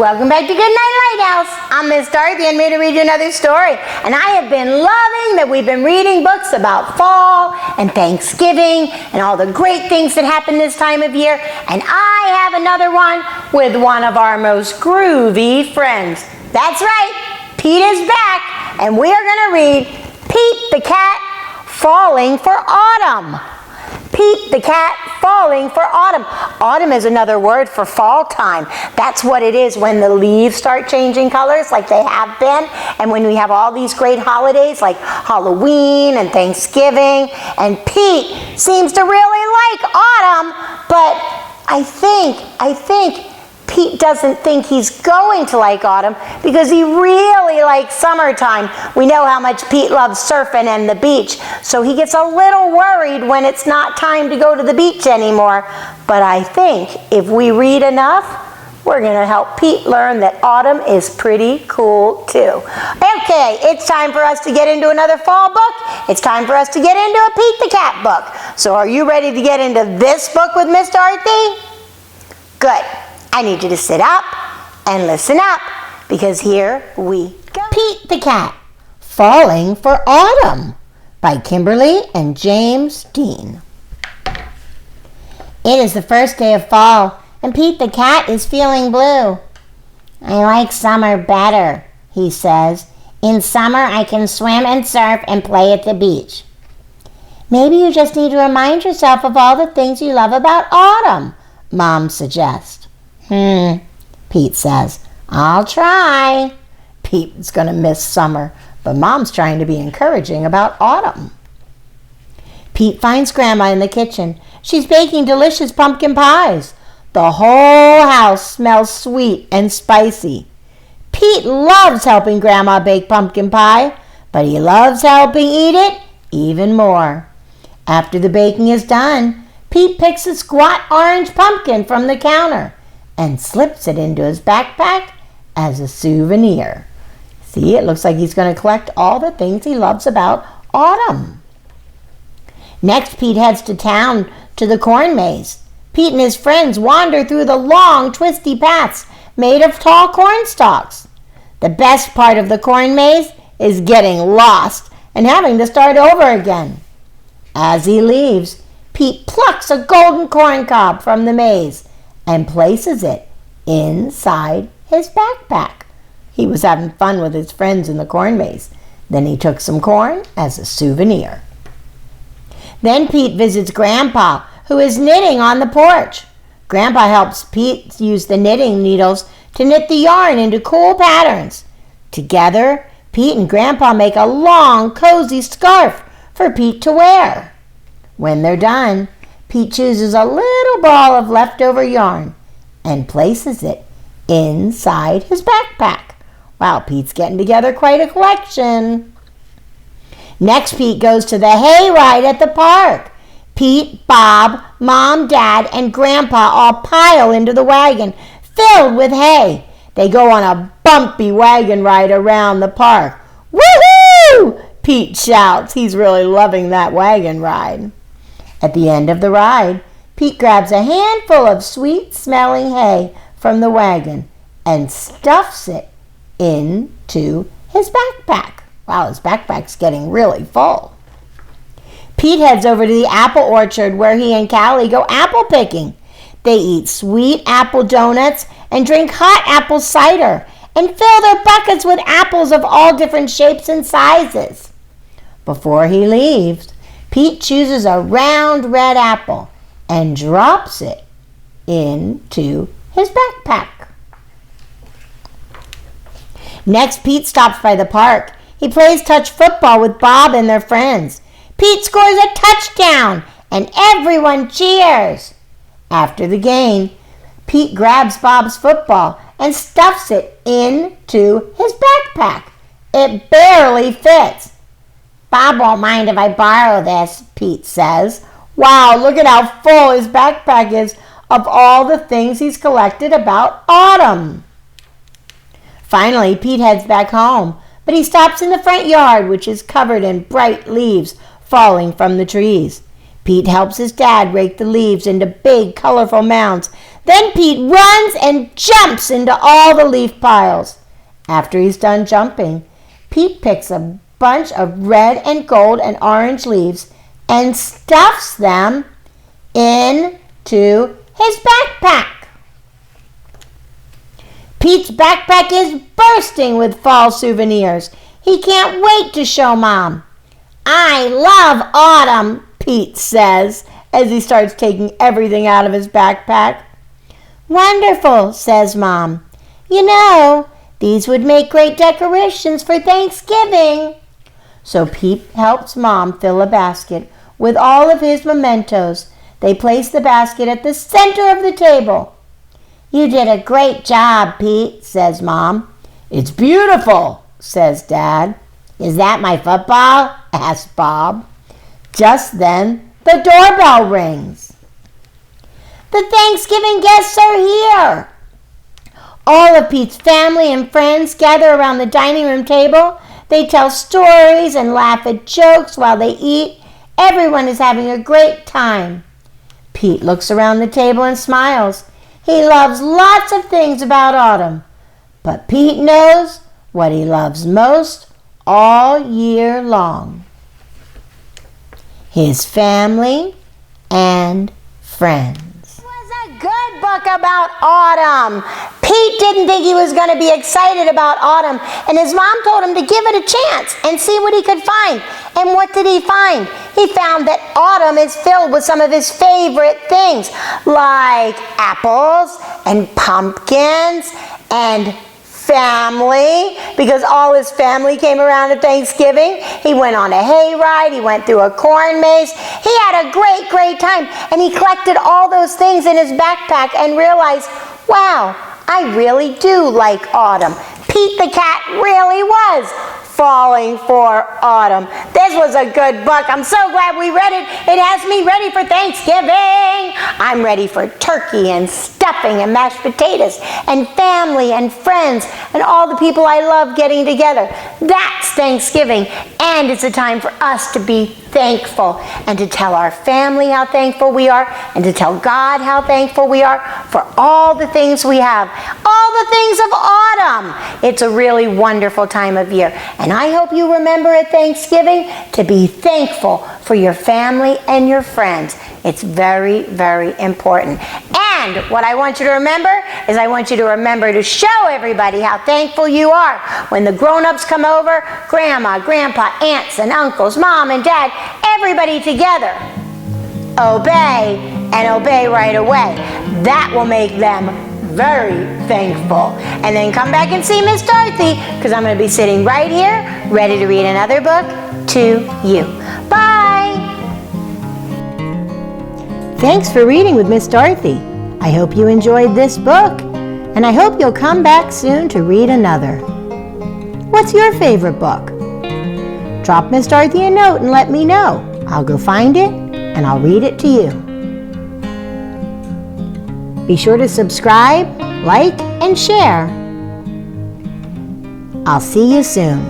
Welcome back to Goodnight Lighthouse. I'm Miss Dorothy and I'm here to read you another story. And I have been loving that we've been reading books about fall and Thanksgiving and all the great things that happen this time of year. And I have another one with one of our most groovy friends. That's right, Pete is back and we are going to read Pete the Cat Falling for Autumn. Pete the Cat Falling for Autumn. Autumn is another word for fall time. That's what it is when the leaves start changing colors like they have been. And when we have all these great holidays like Halloween and Thanksgiving. And Pete seems to really like autumn, but I think Pete doesn't think he's going to like autumn because he really likes summertime. We know how much Pete loves surfing and the beach, so he gets a little worried when it's not time to go to the beach anymore. But I think if we read enough, we're going to help Pete learn that autumn is pretty cool too. Okay, it's time for us to get into another fall book. It's time for us to get into a Pete the Cat book. So are you ready to get into this book with Miss Dorothy? Good. I need you to sit up and listen up because here we go. Pete the Cat, Falling for Autumn by Kimberly and James Dean. It is the first day of fall and Pete the Cat is feeling blue. I like summer better, he says. In summer I can swim and surf and play at the beach. Maybe you just need to remind yourself of all the things you love about autumn, Mom suggests. Pete says, I'll try. Pete's going to miss summer, but Mom's trying to be encouraging about autumn. Pete finds Grandma in the kitchen. She's baking delicious pumpkin pies. The whole house smells sweet and spicy. Pete loves helping Grandma bake pumpkin pie, but he loves helping eat it even more. After the baking is done, Pete picks a squat orange pumpkin from the counter and slips it into his backpack as a souvenir. See, it looks like he's going to collect all the things he loves about autumn. Next, Pete heads to town to the corn maze. Pete and his friends wander through the long, twisty paths made of tall corn stalks. The best part of the corn maze is getting lost and having to start over again. As he leaves, Pete plucks a golden corn cob from the maze and places it inside his backpack. He was having fun with his friends in the corn maze. Then he took some corn as a souvenir. Then Pete visits Grandpa, who is knitting on the porch. Grandpa helps Pete use the knitting needles to knit the yarn into cool patterns. Together, Pete and Grandpa make a long, cozy scarf for Pete to wear. When they're done, Pete chooses a little ball of leftover yarn and places it inside his backpack. Wow, Pete's getting together quite a collection. Next, Pete goes to the hayride at the park. Pete, Bob, Mom, Dad, and Grandpa all pile into the wagon filled with hay. They go on a bumpy wagon ride around the park. Woohoo! Pete shouts. He's really loving that wagon ride. At the end of the ride, Pete grabs a handful of sweet-smelling hay from the wagon and stuffs it into his backpack. Wow, his backpack's getting really full. Pete heads over to the apple orchard where he and Callie go apple picking. They eat sweet apple donuts and drink hot apple cider and fill their buckets with apples of all different shapes and sizes. Before he leaves, Pete chooses a round red apple and drops it into his backpack. Next, Pete stops by the park. He plays touch football with Bob and their friends. Pete scores a touchdown and everyone cheers. After the game, Pete grabs Bob's football and stuffs it into his backpack. It barely fits. Bob won't mind if I borrow this, Pete says. Wow, look at how full his backpack is of all the things he's collected about autumn. Finally, Pete heads back home, but he stops in the front yard, which is covered in bright leaves falling from the trees. Pete helps his dad rake the leaves into big, colorful mounds. Then Pete runs and jumps into all the leaf piles. After he's done jumping, Pete picks a bunch of red and gold and orange leaves and stuffs them into his backpack. Pete's backpack is bursting with fall souvenirs. He can't wait to show Mom. "I love autumn," Pete says as he starts taking everything out of his backpack. "Wonderful," says Mom. "You know, these would make great decorations for Thanksgiving." So Pete helps Mom fill a basket with all of his mementos. They place the basket at the center of the table. "You did a great job, Pete," says Mom. "It's beautiful," says Dad. "Is that my football?" asks Bob. Just then, the doorbell rings. "The Thanksgiving guests are here." All of Pete's family and friends gather around the dining room table. They tell stories and laugh at jokes while they eat. Everyone is having a great time. Pete looks around the table and smiles. He loves lots of things about autumn, but Pete knows what he loves most all year long: his family and friends. It was a good book about autumn. Pete didn't think he was going to be excited about autumn, and his mom told him to give it a chance and see what he could find. And what did he find? He found that autumn is filled with some of his favorite things, like apples and pumpkins and family, because all his family came around at Thanksgiving. He went on a hayride. He went through a corn maze. He had a great, great time, and he collected all those things in his backpack and realized, wow, I really do like autumn. Pete the cat really was falling for autumn. This was a good book. I'm so glad we read it. It has me ready for Thanksgiving. I'm ready for turkey and stuffing and mashed potatoes and family and friends and all the people I love getting together. That's Thanksgiving, and it's a time for us to be thankful and to tell our family how thankful we are and to tell God how thankful we are for all the things we have, all the things of autumn. It's a really wonderful time of year, and I hope you remember at Thanksgiving to be thankful for your family and your friends. It's very, very important. And what I want you to remember is I want you to remember to show everybody how thankful you are. When the grown-ups come over, grandma, grandpa, aunts and uncles, mom and dad, everybody together, obey and obey right away. That will make them very thankful. And then come back and see Miss Dorothy, because I'm going to be sitting right here ready to read another book to you. Bye! Thanks for reading with Miss Dorothy. I hope you enjoyed this book, and I hope you'll come back soon to read another. What's your favorite book? Drop Miss Dorothy a note and let me know. I'll go find it, and I'll read it to you. Be sure to subscribe, like, and share. I'll see you soon.